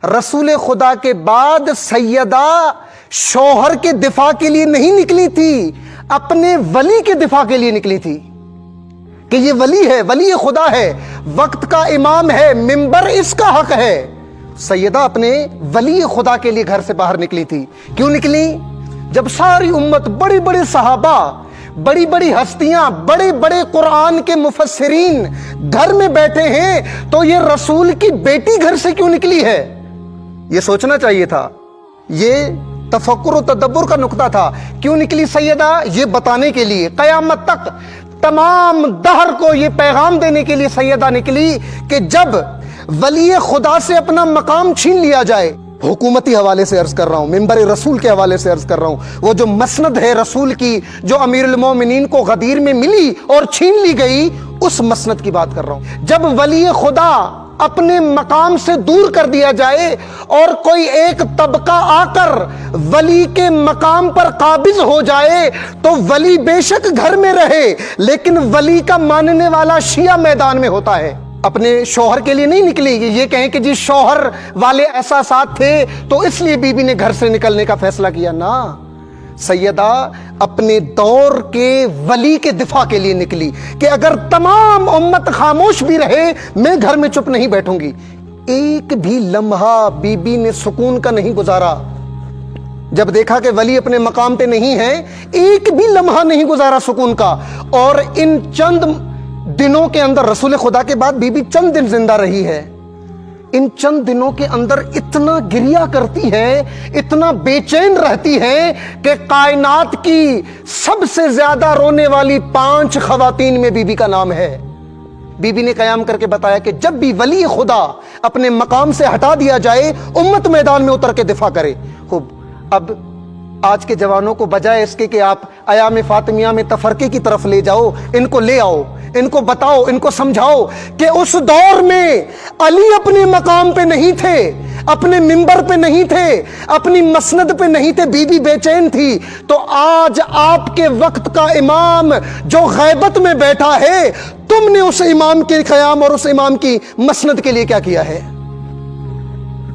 رسول خدا کے بعد سیدہ شوہر کے دفاع کے لیے نہیں نکلی تھی، اپنے ولی کے دفاع کے لیے نکلی تھی کہ یہ ولی ہے، ولی خدا ہے، وقت کا امام ہے، منبر اس کا حق ہے۔ سیدہ اپنے ولی خدا کے لیے گھر سے باہر نکلی تھی۔ کیوں نکلی؟ جب ساری امت، بڑے بڑے صحابہ، بڑی بڑی ہستیاں، بڑے بڑے قرآن کے مفسرین گھر میں بیٹھے ہیں، تو یہ رسول کی بیٹی گھر سے کیوں نکلی ہے؟ یہ سوچنا چاہیے تھا، یہ تفکر و تدبر کا نقطہ تھا۔ کیوں نکلی سیدہ؟ یہ بتانے کے لیے، قیامت تک تمام دہر کو یہ پیغام دینے کے لیے سیدہ نکلی کہ جب ولی خدا سے اپنا مقام چھین لیا جائے، حکومتی حوالے سے عرض کر رہا ہوں، منبر رسول کے حوالے سے عرض کر رہا ہوں، وہ جو مسند ہے رسول کی جو امیر المومنین کو غدیر میں ملی اور چھین لی گئی، اس مسند کی بات کر رہا ہوں۔ جب ولی خدا اپنے مقام سے دور کر دیا جائے اور کوئی ایک طبقہ آ کر ولی کے مقام پر قابض ہو جائے، تو ولی بے شک گھر میں رہے لیکن ولی کا ماننے والا شیعہ میدان میں ہوتا ہے۔ اپنے شوہر کے لیے نہیں نکلی یہ کہیں کہ جی شوہر والے احساسات تھے تو اس لیے بی بی نے گھر سے نکلنے کا فیصلہ کیا، نہ، سیدہ اپنے دور کے ولی کے دفاع کے لیے نکلی کہ اگر تمام امت خاموش بھی رہے میں گھر میں چپ نہیں بیٹھوں گی۔ ایک بھی لمحہ بی بی نے سکون کا نہیں گزارا۔ جب دیکھا کہ ولی اپنے مقام پہ نہیں ہے، ایک بھی لمحہ نہیں گزارا سکون کا۔ اور ان چند دنوں کے اندر، رسول خدا کے بعد بی بی چند دن زندہ رہی ہے، ان چند دنوں کے اندر اتنا گریہ کرتی ہے، اتنا بے چین رہتی ہے کہ کائنات کی سب سے زیادہ رونے والی 5 خواتین میں بی بی کا نام ہے۔ بی بی نے قیام کر کے بتایا کہ جب بھی ولی خدا اپنے مقام سے ہٹا دیا جائے، امت میدان میں اتر کے دفاع کرے۔ خوب، اب آج کے جوانوں کو بجائے اس کے کہ آپ ایام فاطمیہ میں تفرقے کی طرف لے جاؤ، ان کو لے آؤ، ان کو بتاؤ، ان کو سمجھاؤ کہ اس دور میں علی اپنے مقام پہ نہیں تھے، اپنے منبر پہ نہیں تھے، اپنی مسند پہ نہیں تھے، بی بی بے چین تھی۔ تو آج آپ کے وقت کا امام جو غیبت میں بیٹھا ہے، تم نے اس امام کے قیام اور اس امام کی مسند کے لیے کیا کیا ہے؟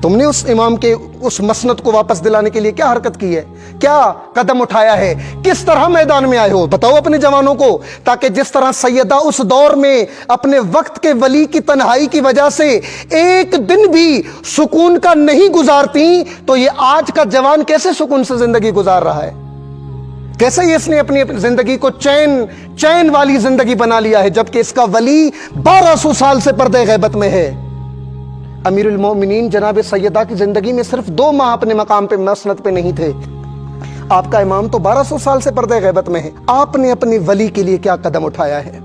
تم نے اس امام کے اس مسند کو واپس دلانے کے لیے کیا حرکت کی ہے؟ کیا قدم اٹھایا ہے؟ کس طرح میدان میں آئے ہو؟ بتاؤ اپنے جوانوں کو، تاکہ جس طرح سیدہ اس دور میں اپنے وقت کے ولی کی تنہائی کی وجہ سے ایک دن بھی سکون کا نہیں گزارتی، تو یہ آج کا جوان کیسے سکون سے زندگی گزار رہا ہے؟ کیسے اس نے اپنی زندگی کو چین والی زندگی بنا لیا ہے، جبکہ اس کا ولی 1200 سال سے پردے غیبت میں ہے۔ امیر المومنین جناب سیدہ کی زندگی میں صرف 2 ماہ اپنے مقام پہ مسند پہ نہیں تھے، آپ کا امام تو 1200 سال سے پردے غیبت میں ہے۔ آپ نے اپنی ولی کے لیے کیا قدم اٹھایا ہے؟